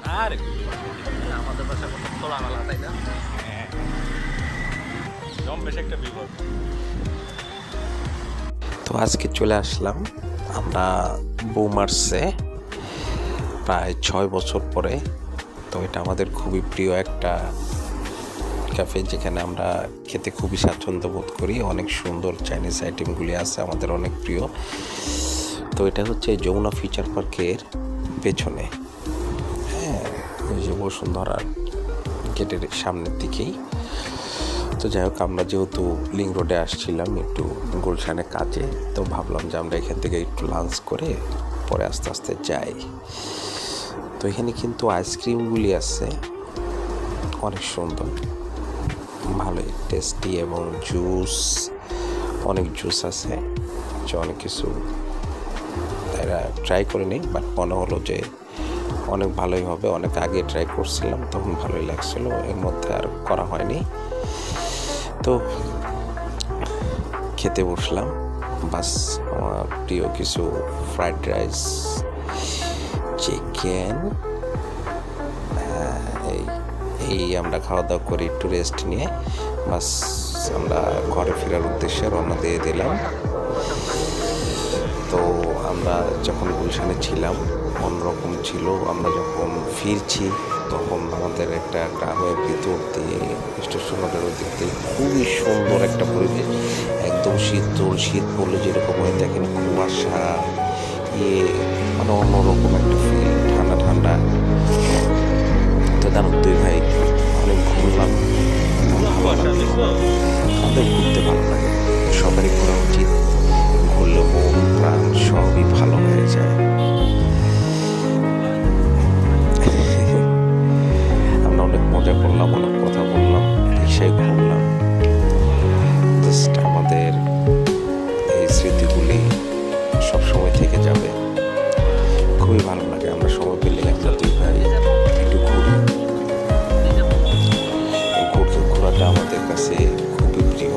আরে আমাদের বাসা কত খোলামেলা, তাই না? হ্যাঁ, জম্পেশ একটা বিপদ। তো আজকে চলে আসলাম আমরা বুমার্সে প্রায় 6 বছর পরে। তো এটা আমাদের খুবই প্রিয় একটা ক্যাফে, যেখানে আমরা খেতে খুবই স্বাচ্ছন্দ্য বোধ করি। অনেক সুন্দর চাইনিজ আইটেমগুলি আছে আমাদের অনেক প্রিয়। তো এটা হচ্ছে যমুনা ফিউচার পার্কের পেছনে, হ্যাঁ, ওই যে বসুন্ধরার গেটের সামনের দিকেই। তো যাই হোক, আমরা যেহেতু লিং রোডে আসছিলাম একটু গুলশানে কাজে, তো ভাবলাম যে আমরা এখান থেকে একটু লাঞ্চ করে পরে আস্তে আস্তে যাই। তো এখানে কিন্তু আইসক্রিমগুলি আছে অনেক সুন্দর, ভালোই টেস্টি, এবং অনেক জুস আছে, যে অনেক কিছু এরা ট্রাই করিনি, বাট মনে হলো যে অনেক ভালোই হবে। অনেক আগে ট্রাই করছিলাম, তখন ভালোই লাগছিল, এর মধ্যে আর করা হয়নি। তো খেতে বসলাম, বাস আমার প্রিয় কিছু ফ্রাইড রাইস, চিকেন, এই এই আমরা খাওয়া দাওয়া করে একটু রেস্ট নিয়ে বাস আমরা ঘরে ফেরার উদ্দেশ্যে রওনা দিয়ে দিলাম। তো আমরা যখন গুলশানে ছিলাম অন্যরকম ছিল, আমরা যখন ফিরছি তখন আমাদের একটা গ্রামের ভিতর দিয়ে স্টেশন রোডের ওই দিক দিয়ে খুবই সুন্দর একটা পরিবেশ, একদম শীত পড়লে যেরকম হয়ে দেখেন কুয়াশা, মানে অন্যরকম একটা ফিল, ঠান্ডা ঠান্ডা। তো দারুণ, দুই ভাই অনেক ঘুরলাম, ভালো লাগলো। আমাদের ঘুরতে ভালো লাগে, সবারই ঘোরা উচিত, ঘুরলে মন প্রাণ সবই ভালো হয়ে যায়। আমরা অনেক মজা করলাম, অনেক কথা বললাম, রিক্সায় ঘুরলাম। জাস্ট আমাদের এই স্মৃতিগুলি সবসময় থেকে যাবে, খুবই ভালো লাগে। আমরা সময় পেলে আমরা দুই ভাই একটু ঘুরি, ঘোরাটা আমাদের কাছে খুবই প্রিয়।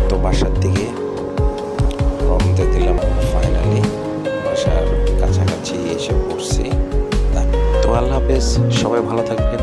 তো বাসার দিকে রওনা দিলাম, ফাইনালি বাসার কাছাকাছি এসে পড়ছি। তো আল্লাহ হাফেজ, সবাই ভালো থাকবেন।